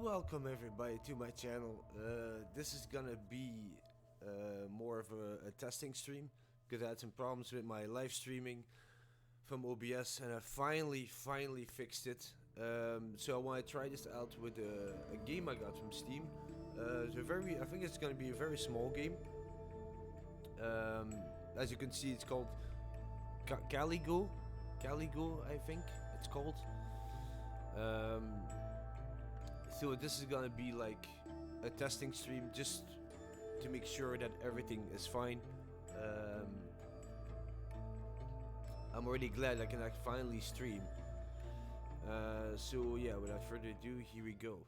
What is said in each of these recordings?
Welcome everybody to my channel. This is gonna be more of a testing stream because I had some problems with my live streaming from OBS and I finally fixed it. So I want to try this out with a game I got from Steam. I think it's gonna be a very small game. As you can see, it's called CALIGO. CALIGO, I think it's called. So this is gonna be like a testing stream just to make sure that everything is fine. I'm already glad I can finally stream. So yeah, without further ado, here we go.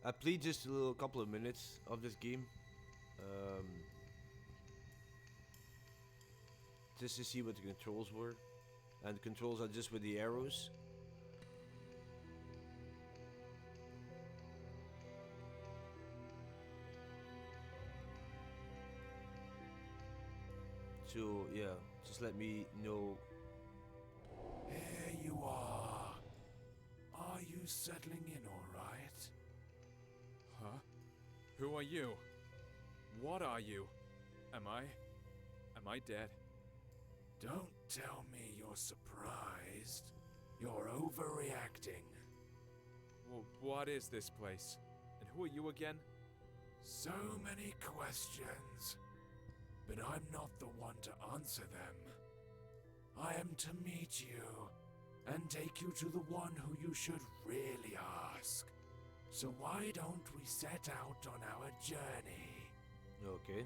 I played just a couple of minutes of this game, just to see what the controls were, and the controls are just with the arrows. So yeah, just let me know. Here you are. Are you settling in all right? Huh? Who are you? What are you? Am I dead? Don't tell me you're surprised. You're overreacting. Well, what is this place? And who are you again? So many questions. But I'm not the one to answer them. I am to meet you and take you to the one who you should really ask. So why don't we set out on our journey? Okay.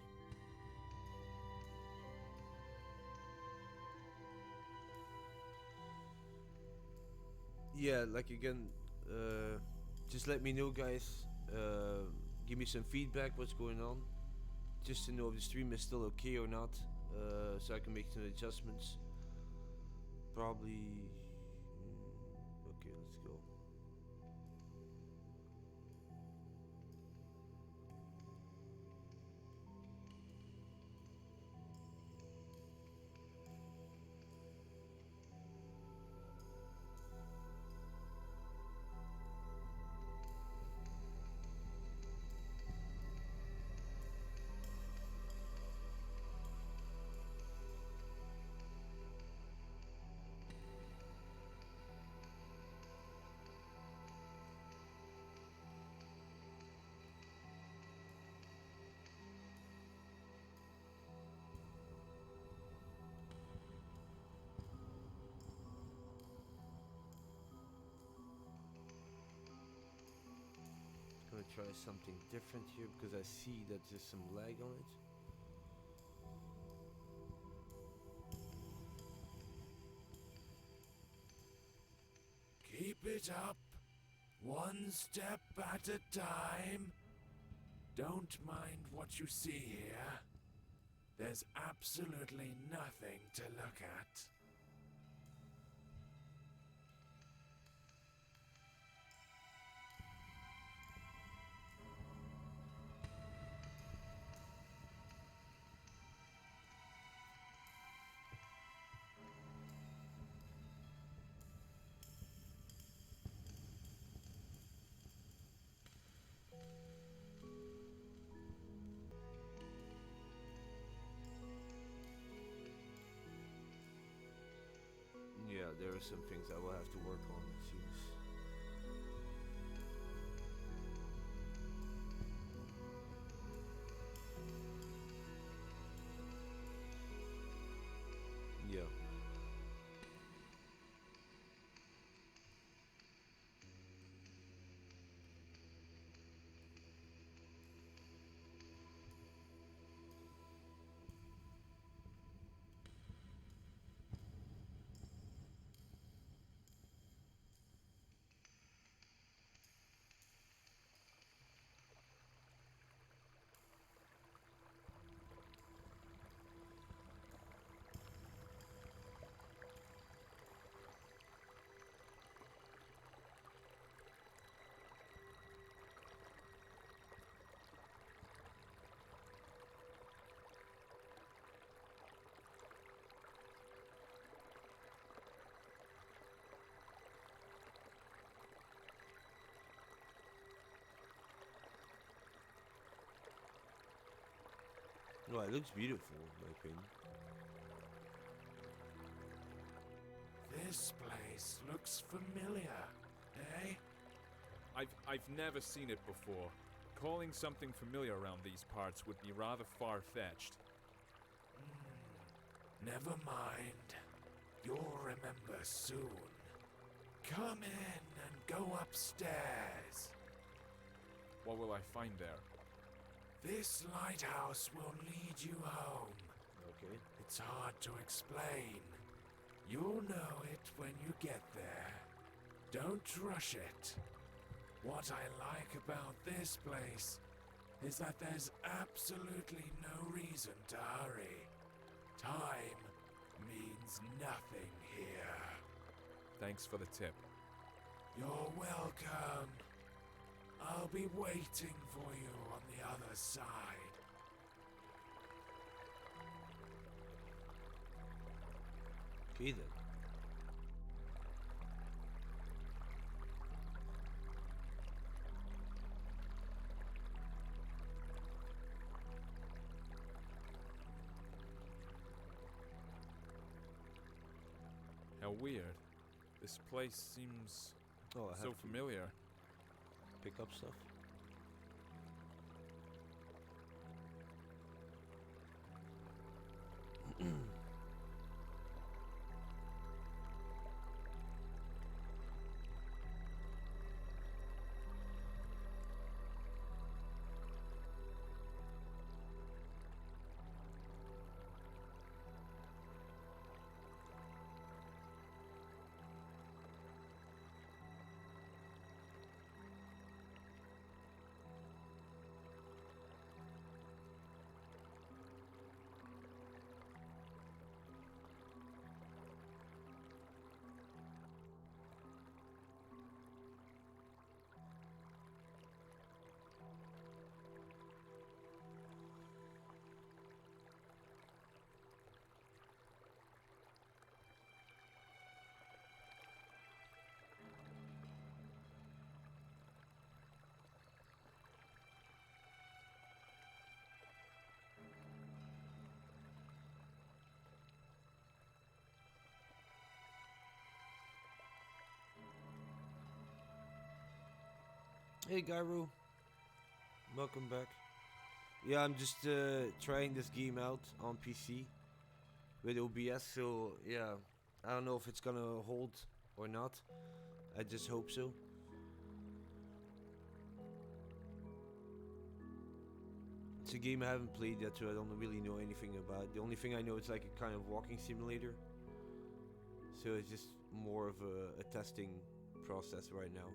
Yeah, like again, just let me know, guys. Give me some feedback. What's going on? Just to know if the stream is still okay or not, so I can make some adjustments. Probably. Okay, let's go. Gonna try something different here because I see that there's some lag on it. Keep it up. One step at a time. Don't mind what you see here. There's absolutely nothing to look at. Yeah, there are some things I will have to work on, it seems. Yeah. Well, it looks beautiful, in my opinion. This place looks familiar, eh? I've never seen it before. Calling something familiar around these parts would be rather far-fetched. Never mind. You'll remember soon. Come in and go upstairs. What will I find there? This lighthouse will lead you home. Okay. It's hard to explain. You'll know it when you get there. Don't rush it. What I like about this place is that there's absolutely no reason to hurry. Time means nothing here. Thanks for the tip. You're welcome. I'll be waiting for you on the other side. Okay then. How weird. This place seems Oh, I have so to familiar. pick up stuff. Hey Gyro, welcome back. Yeah, I'm just trying this game out on PC with OBS, so yeah, I don't know if it's gonna hold or not. I just hope so. It's a game I haven't played yet, so I don't really know anything about it. The only thing I know is like a kind of walking simulator. So it's just more of a testing process right now.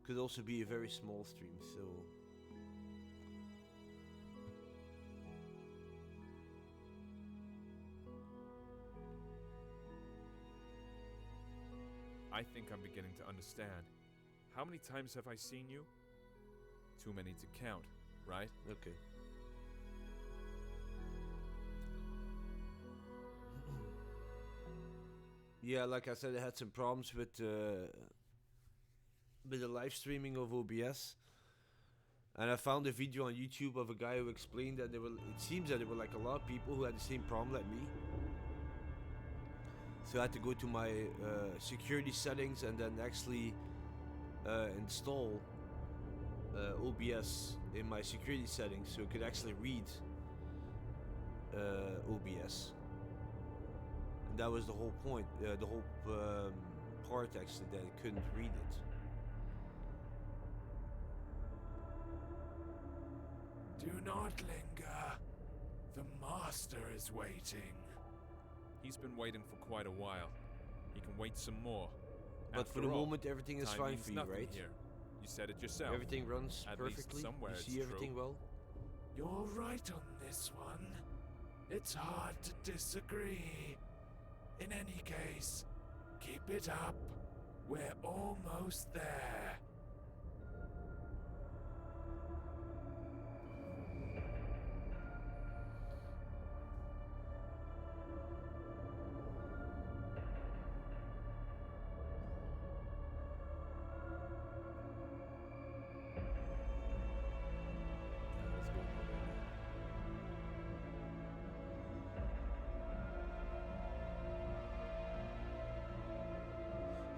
Could also be a very small stream, so I think I'm beginning to understand. How many times have I seen you? Too many to count, right? okay. Yeah, like I said, I had some problems with the live streaming of OBS, and I found a video on YouTube of a guy who explained that there were. It seems that there were like a lot of people who had the same problem like me. So I had to go to my security settings and then actually install OBS in my security settings so it could actually read OBS. And that was the whole point, the whole part actually, that it couldn't read it. Do not linger. The master is waiting. He's been waiting for quite a while. He can wait some more. But After for the all, moment, everything is time fine means for you, nothing right? Here. You said it yourself. Everything runs At least perfectly. somewhere You it's see everything true. well. You're right on this one. It's hard to disagree. In any case, keep it up. We're almost there.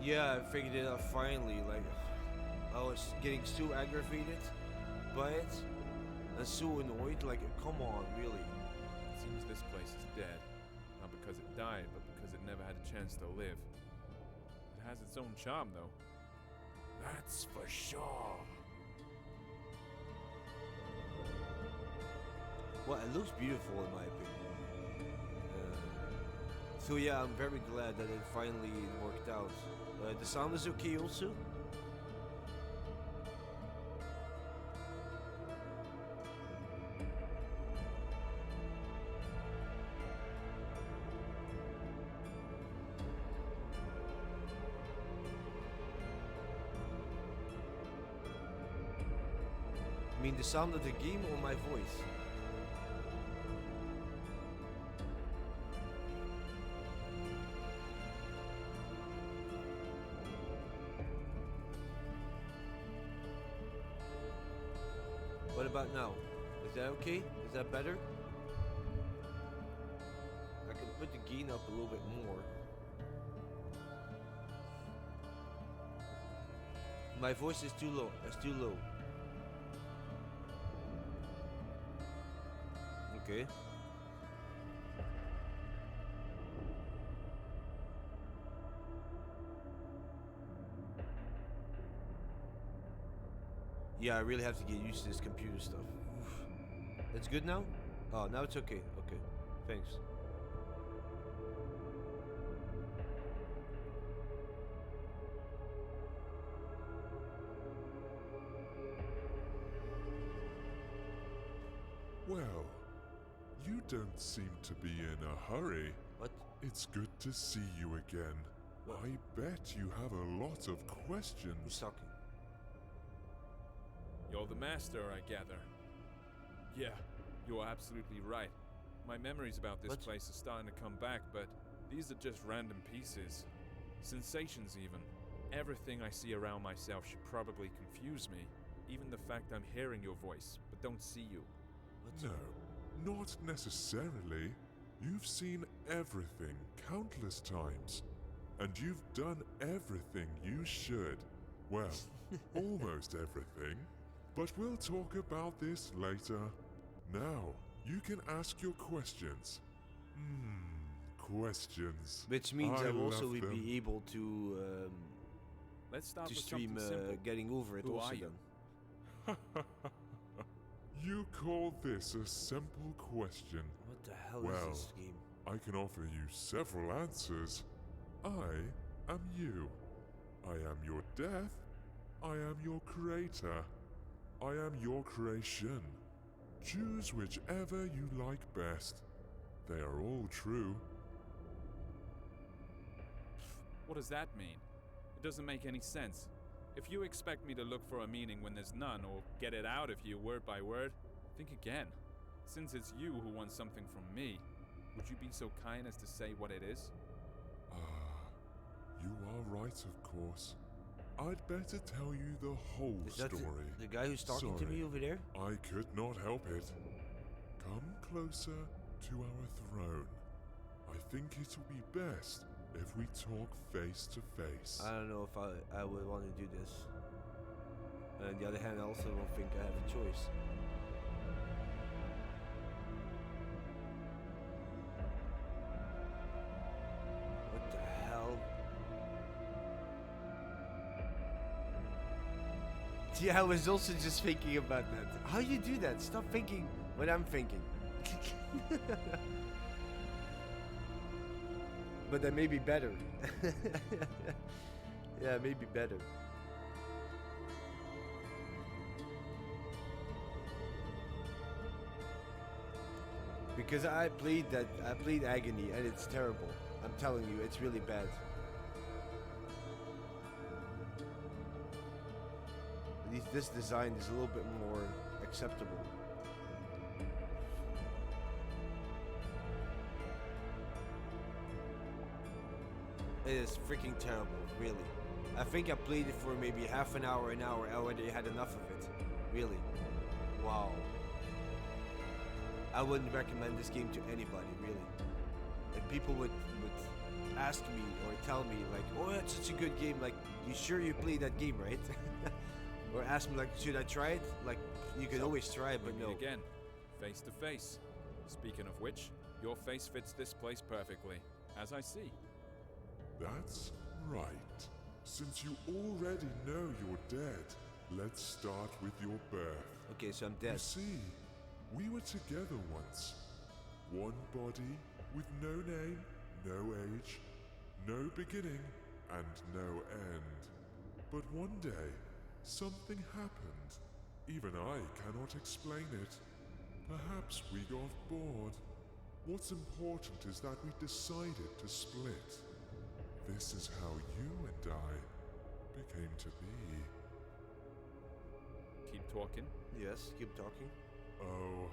Yeah, I figured it out finally. Like, I was getting so aggravated by it and so annoyed. Like, come on, really. It seems this place is dead. Not because it died, but because it never had a chance to live. It has its own charm, though. That's for sure. Well, it looks beautiful in my opinion. So yeah, I'm very glad that it finally worked out. The sound is okay also. I mean the sound of the game or my voice? What about now? Is that okay? Is that better? I can put the gain up a little bit more. My voice is too low. It's too low. Okay. Yeah, I really have to get used to this computer stuff. Oof. It's good now? Oh, now it's okay. Okay. Thanks. Well, you don't seem to be in a hurry. What? It's good to see you again. What? I bet you have a lot of Who's questions. talking? You're the master, I gather. Yeah, you're absolutely right. My memories about this What? place are starting to come back, but these are just random pieces. Sensations, even. Everything I see around myself should probably confuse me. Even the fact I'm hearing your voice, but don't see you. No, not necessarily. You've seen everything countless times. And you've done everything you should. Well, almost everything. But we'll talk about this later. Now, you can ask your questions. Questions. Which means I will also love them. be able to Let's start with stream something simple. getting over it Who also are you? then. You call this a simple question? What the hell Well, is this game? I can offer you several answers. I am you. I am your death. I am your creator. I am your creation. Choose whichever you like best. They are all true. What does that mean? It doesn't make any sense. If you expect me to look for a meaning when there's none, or get it out of you word by word, think again. Since it's you who wants something from me, would you be so kind as to say what it is? You are right, of course. I'd better tell you the whole Is that story. the guy who's talking to me Sorry. over there? I could not help it. Come closer to our throne. I think it will be best if we talk face to face. I don't know if I would want to do this. And on the other hand, I also don't think I have a choice. What the hell? Yeah, I was also just thinking about that. How you do that? Stop thinking what I'm thinking. But that may be better. Yeah, maybe better. Because I played Agony and it's terrible. I'm telling you, it's really bad. At least this design is a little bit more acceptable. It is freaking terrible, really. I think I played it for maybe half an hour, I already had enough of it. Really. Wow. I wouldn't recommend this game to anybody, really. If people would ask me or tell me like, "Oh, it's such a good game. Like, you sure you played that game, right?" Or ask me like, "Should I try it?" Like, you can always try it, We but meet no. again, face to face. Speaking of which, your face fits this place perfectly, as I see. That's right. Since you already know you're dead, let's start with your birth. Okay, so I'm You dead. see, we were together once. One body with no name, no age, no beginning, and no end. But one day, something happened. Even I cannot explain it. Perhaps we got bored. What's important is that we decided to split. This is how you and I became to be. Keep talking. Yes, keep talking. Oh,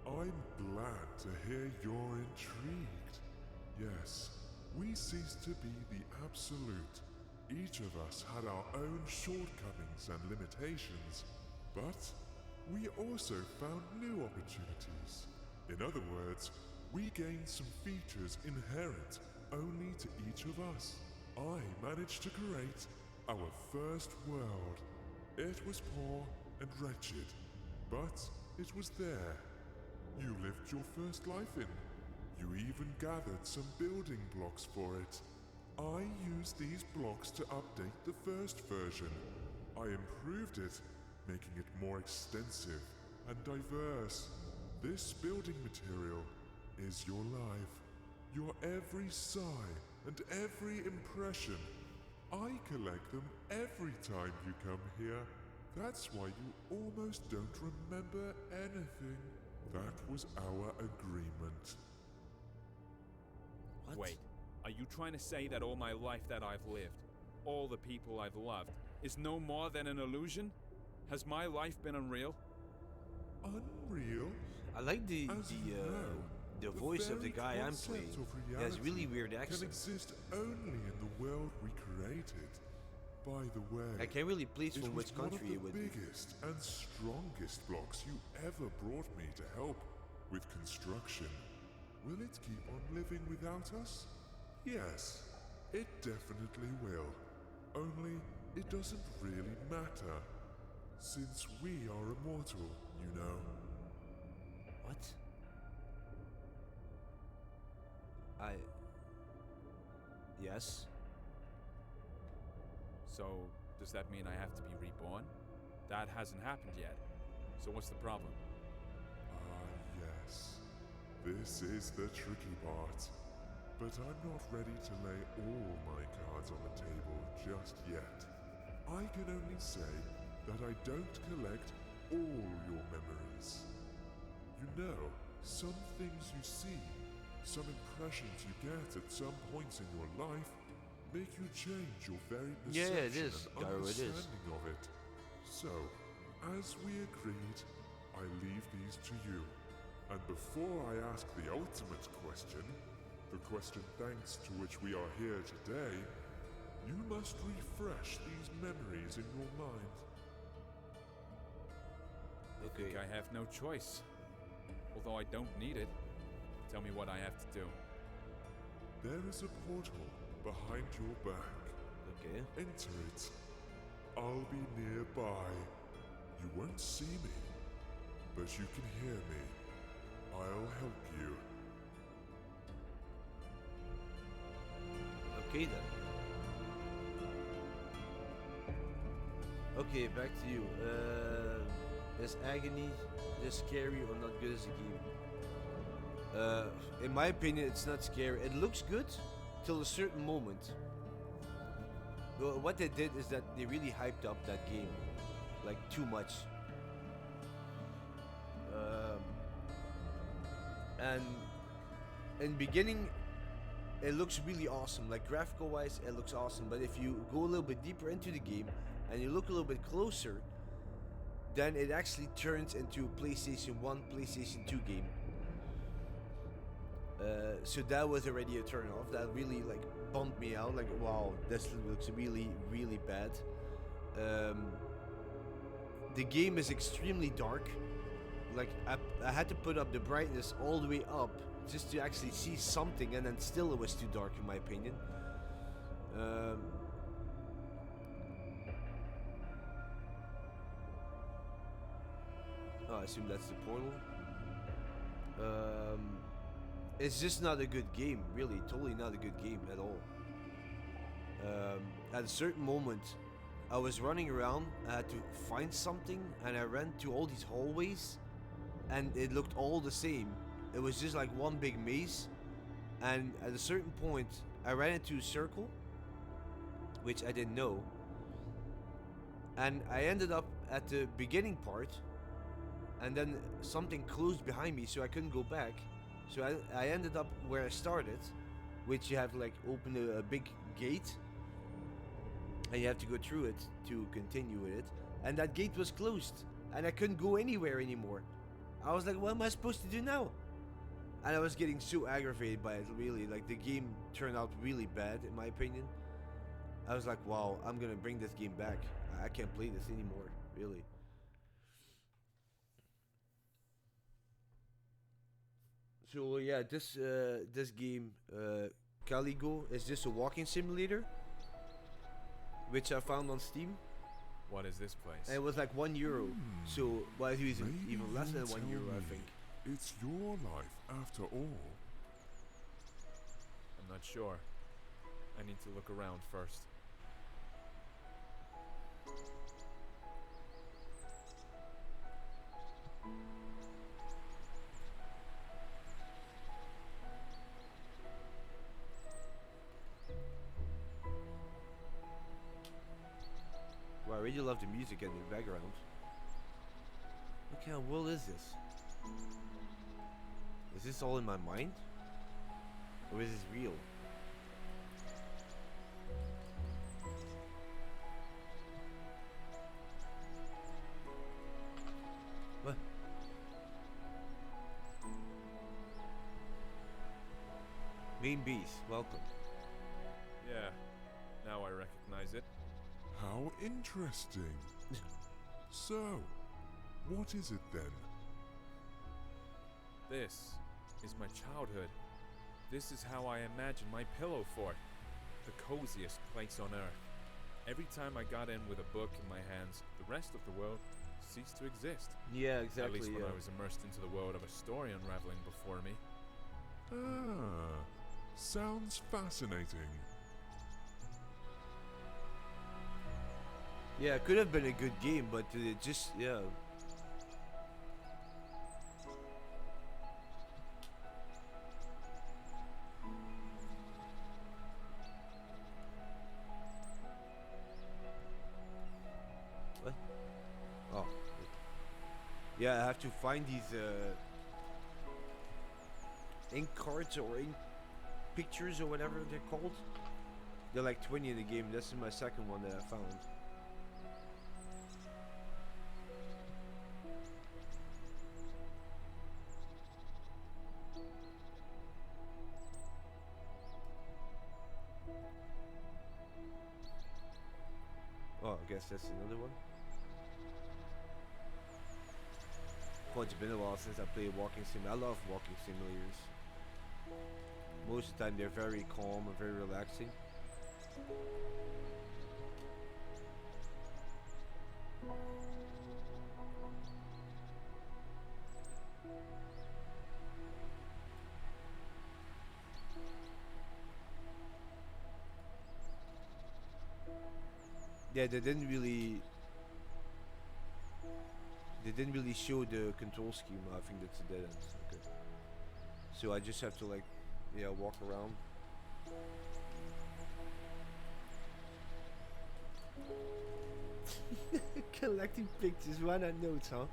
I'm glad to hear you're intrigued. Yes, we ceased to be the absolute. Each of us had our own shortcomings and limitations, but we also found new opportunities. In other words, we gained some features inherent only to each of us. I managed to create our first world. It was poor and wretched, but it was there. You lived your first life in. You even gathered some building blocks for it. I used these blocks to update the first version. I improved it, making it more extensive and diverse. This building material is your life. Your every sigh and every impression. I collect them every time you come here. That's why you almost don't remember anything. That was our agreement. What? Wait, are you trying to say that all my life that I've lived, all the people I've loved, is no more than an illusion? Has my life been unreal? Unreal? I like the As you know, the voice of the very guy I'm concept playing. of He has really reality weird can accent. exist only in the world we created. By the way, I can't really place it from was which one country of it would the be. biggest and strongest blocks you ever brought me to help with construction. Will it keep on living without us? Yes, it definitely will. Only it doesn't really matter. Since we are immortal, you know. What? Yes. So, does that mean I have to be reborn? That hasn't happened yet. So what's the problem? Ah, yes. This is the tricky part. But I'm not ready to lay all my cards on the table just yet. I can only say that I don't collect all your memories. You know, some things you see, some impressions you get at some points in your life, make you change your very Yeah, perception it is, and Garo, it is. understanding of it. So, as we agreed, I leave these to you. And before I ask the ultimate question, the question thanks to which we are here today, you must refresh these memories in your mind. I Okay. think I have no choice. Although I don't need it. Tell me what I have to do. There is a portal behind your back. Okay. Enter it. I'll be nearby. You won't see me, but you can hear me. I'll help you. Okay then. Okay, back to you. Is agony just scary or not good as a game? In my opinion, it's not scary. It looks good till a certain moment. Well, what they did is that they really hyped up that game, like too much. And in beginning, it looks really awesome. Like graphical wise, it looks awesome. But if you go a little bit deeper into the game and you look a little bit closer, then it actually turns into a PlayStation 1, PlayStation 2 game. So that was already a turn off. That really like bumped me out. Like, wow, this looks really, really bad. The game is extremely dark. Like I had to put up the brightness all the way up just to actually see something, and then still it was too dark in my opinion. I assume that's the portal. It's just not a good game, really. Totally not a good game at all. At a certain moment, I was running around, I had to find something, and I ran to all these hallways, and it looked all the same. It was just like one big maze, and at a certain point, I ran into a circle, which I didn't know, and I ended up at the beginning part, and then something closed behind me, so I couldn't go back. So I ended up where I started, which you have to like open a big gate, and you have to go through it to continue with it. And that gate was closed, and I couldn't go anywhere anymore. I was like, what am I supposed to do now? And I was getting so aggravated by it, really. Like, the game turned out really bad, in my opinion. I was like, wow, I'm gonna bring this game back. I can't play this anymore, really. So yeah, this game, CALIGO, is just a walking simulator, which I found on Steam. What is this place? And it was like €1. So, well, it was Maybe even less than you'll €1, tell I me think. It's your life after all. I'm not sure. I need to look around first. Wow, I really love the music in the background. What kind of world is this? Is this all in my mind? Or is this real? What? Main base, welcome. Yeah, now I recognize it. How interesting. So, what is it then? This is my childhood. This is how I imagine my pillow fort. The coziest place on earth. Every time I got in with a book in my hands, the rest of the world ceased to exist. Yeah, exactly. At least when I was immersed into the world of a story unraveling before me. Ah, sounds fascinating. Yeah, it could have been a good game, but it just, yeah. What? Oh. Yeah, I have to find these ink cards or ink pictures or whatever they're called. They're like 20 in the game. This is my second one that I found. Oh, I guess that's another one. Well, it's been a while since I played walking sim. I love walking simulators. Most of the time they're very calm and very relaxing. Yeah, they didn't really show the control scheme. I think that's a dead end. Okay. So I just have to like, yeah, walk around. Collecting pictures, why not notes, huh?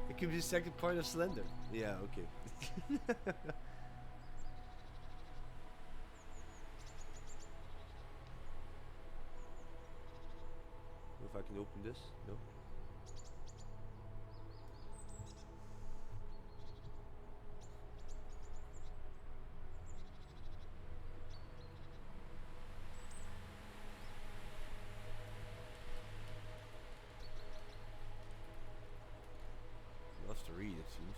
It could be the second part of Slender. Yeah, okay. If I can open this, no. Loves to read, it seems.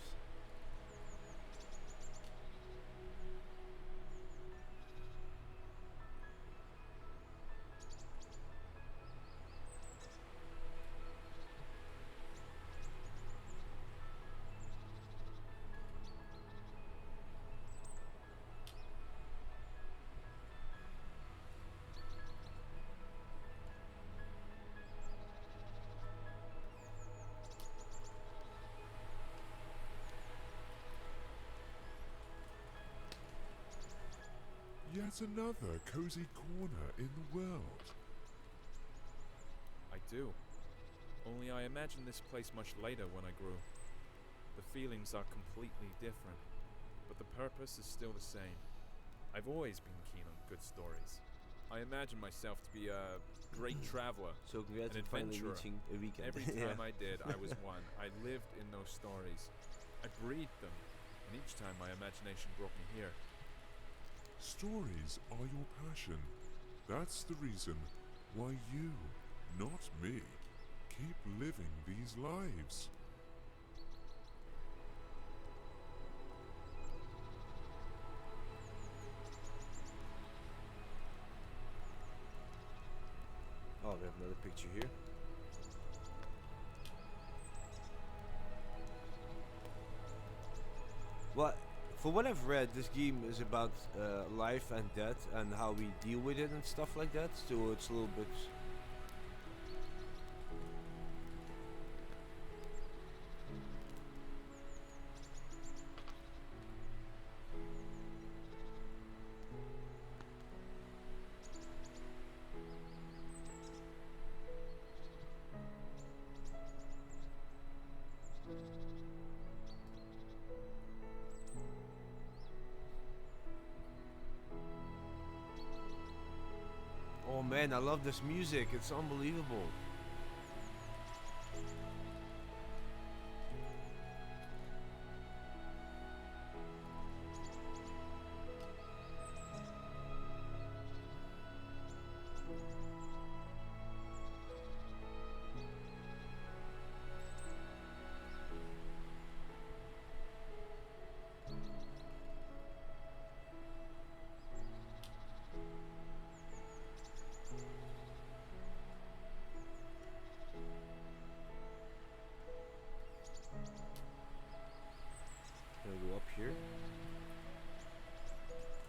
yet another cozy corner in the world. I do. Only I imagined this place much later when I grew. The feelings are completely different, but the purpose is still the same. I've always been keen on good stories. I imagine myself to be a great traveler, So congrats an on finally adventurer. reaching a weekend. Every time I did, I was one. I lived in those stories. I breathed them, and each time my imagination brought me here. Stories are your passion. That's the reason why you, not me, keep living these lives. Oh, we have another picture here. Well, for what I've read, this game is about life and death and how we deal with it and stuff like that. So it's a little bit. Oh man, I love this music. It's unbelievable. Can I go up here?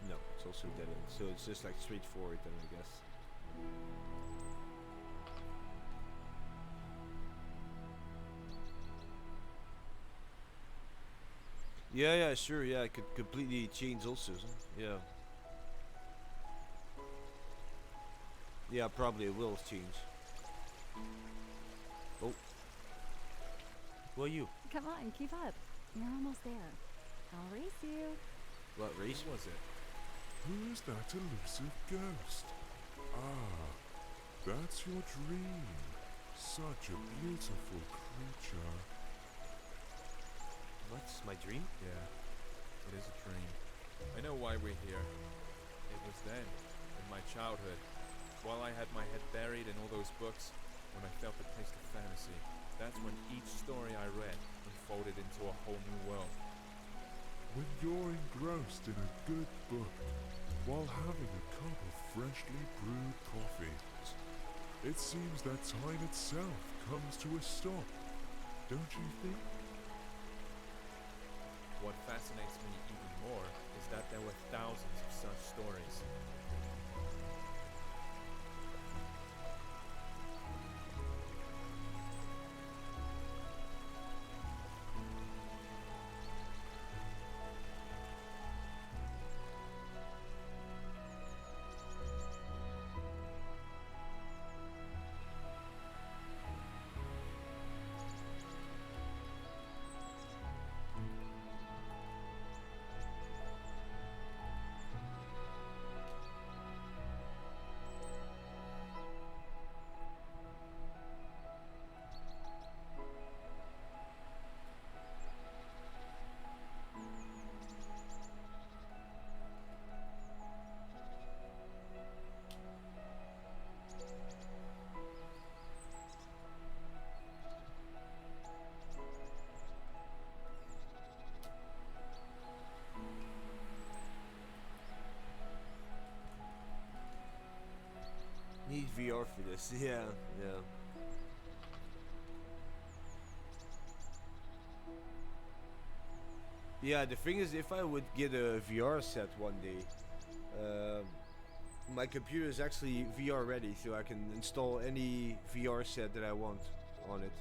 No, it's also dead end. So it's just like straightforward then, I guess. Yeah, sure, yeah, it could completely change also. Yeah. Yeah, probably it will change. Oh. Who are you? Come on, keep up. You're almost there. I'll race you. What race? Who was it? Who is that elusive ghost? Ah, that's your dream. Such a beautiful creature. What's my dream? Yeah, it is a dream. I know why we're here. It was then, in my childhood, while I had my head buried in all those books, when I felt the taste of fantasy. That's when each story I read unfolded into a whole new world. When you're engrossed in a good book, while having a cup of freshly brewed coffee, it seems that time itself comes to a stop, don't you think? What fascinates me even more is that there were thousands of such stories. Need VR for this. Yeah. Yeah, the thing is, if I would get a VR set one day, my computer is actually VR ready, so I can install any VR set that I want on it.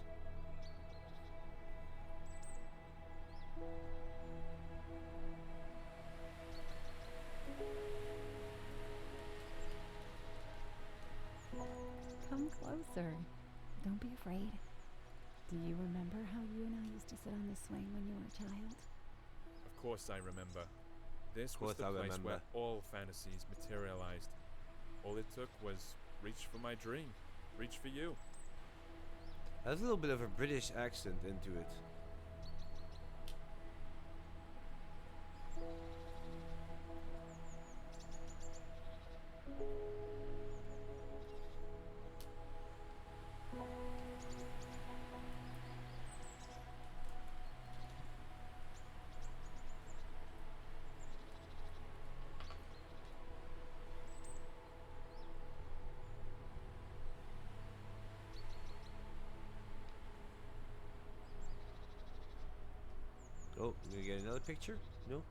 Come closer. Don't be afraid. Do you remember how you and I used to sit on the swing when you were a child? Of course I remember. This Of was course the I place remember. where all fantasies materialized. All it took was reach for my dream. Reach for you. Has a little bit of a British accent into it. Oh, we get another picture? No?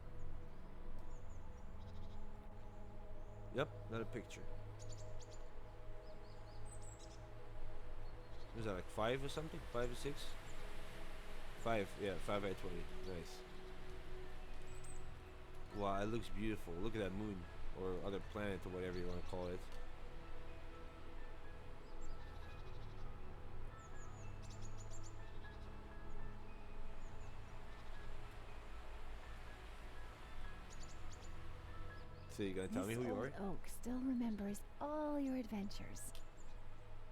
Yep, another picture. Was that like 5 or something? 5 or 6? 5, yeah, 5 by 20. Nice. Wow, it looks beautiful. Look at that moon. Or other planet or whatever you want to call it. So you gonna tell me who you are? This old oak still remembers all your adventures.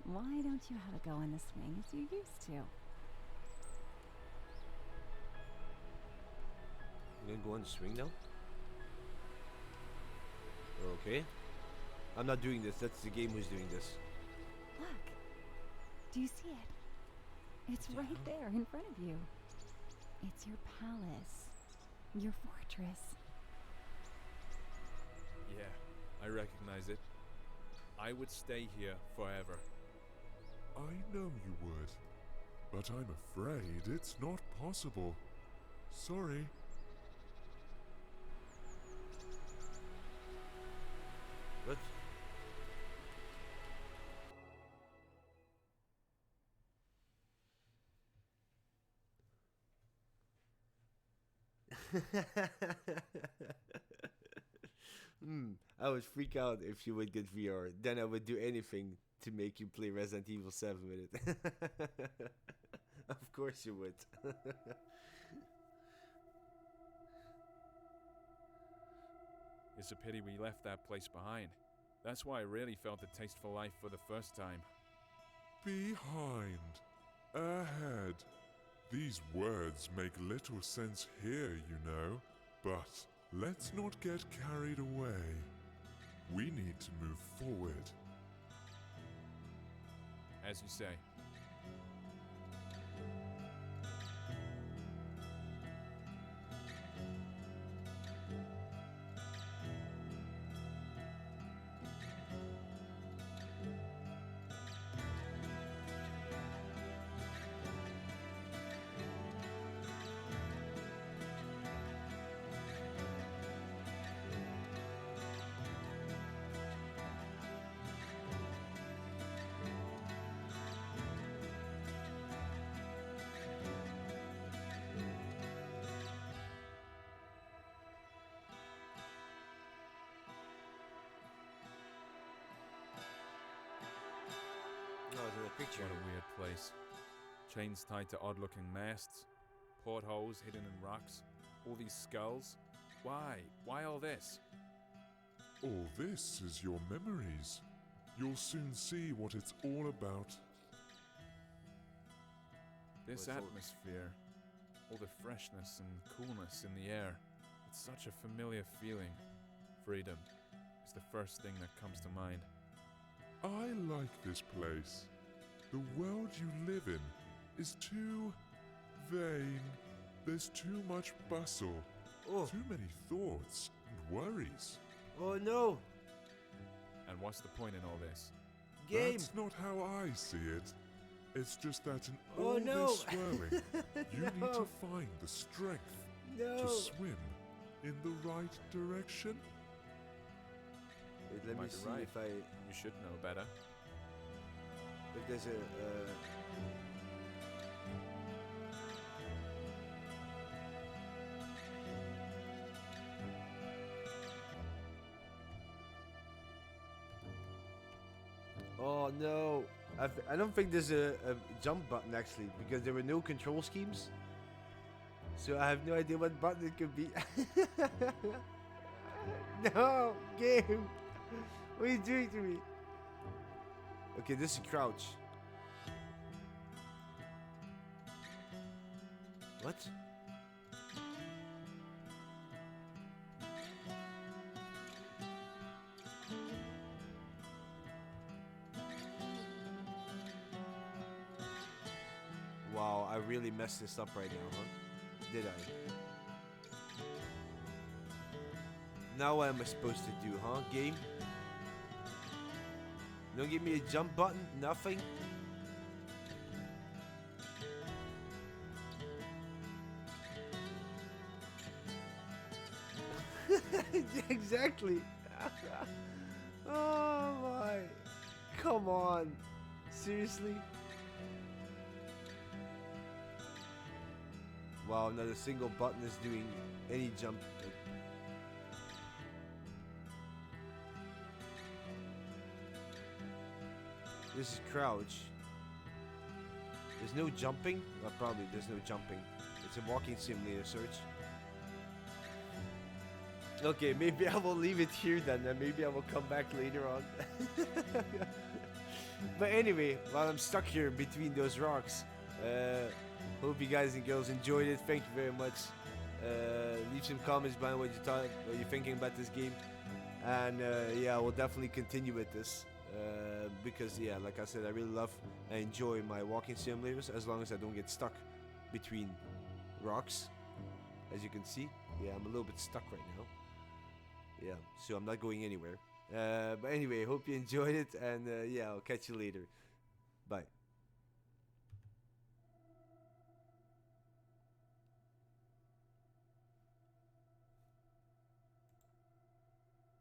Why don't you have a go on the swing as you used to? You gonna go on the swing now? Okay. I'm not doing this. That's the game who's doing this. Look. Do you see it? It's right there in front of you. It's your palace. Your fortress. Yeah, I recognize it. I would stay here forever. I know you would, but I'm afraid it's not possible. Sorry. What? I would freak out if you would get VR. Then I would do anything to make you play Resident Evil 7 with it. Of course you would. It's a pity we left that place behind. That's why I really felt the taste for life for the first time. Behind. Ahead. These words make little sense here, you know. But let's not get carried away. We need to move forward. As you say. Oh, there's a picture. What a weird place. Chains tied to odd-looking masts, portholes hidden in rocks, all these skulls. Why? Why all this? All this is your memories. You'll soon see what it's all about. This What's all- atmosphere, all the freshness and coolness in the air. It's such a familiar feeling. Freedom is the first thing that comes to mind. I like this place. The world you live in is too vain. There's too much bustle, Oh, too many thoughts and worries. oh no! And what's the point in all this? Game! That's not how I see it. It's just that in Oh, all no. this swirling, you need No. to find the strength No! to swim in the right direction. Wait, let me Might be see right. if I... You should know better. If there's a... Oh no! I don't think there's a jump button actually, because there were no control schemes. So I have no idea what button it could be. No, game. What are you doing to me? Okay, this is crouch. What? Wow, I really messed this up right now, huh? Did I? Now what am I supposed to do, huh, game? Don't give me a jump button? Nothing? Exactly. Oh my. Come on. Seriously? Wow, not a single button is doing any jump. This is crouch. There's no jumping? Well, probably there's no jumping. It's a walking simulator search. Okay, maybe I will leave it here then, and maybe I will come back later on. But anyway, while I'm stuck here between those rocks, hope you guys and girls enjoyed it. Thank you very much. Leave some comments behind what you thought, what you're thinking about this game, and yeah, we'll definitely continue with this because yeah, like I said, I really love and enjoy my walking simulators as long as I don't get stuck between rocks. As you can see, yeah, I'm a little bit stuck right now. Yeah, so I'm not going anywhere. But anyway, hope you enjoyed it, and yeah, I'll catch you later. Bye.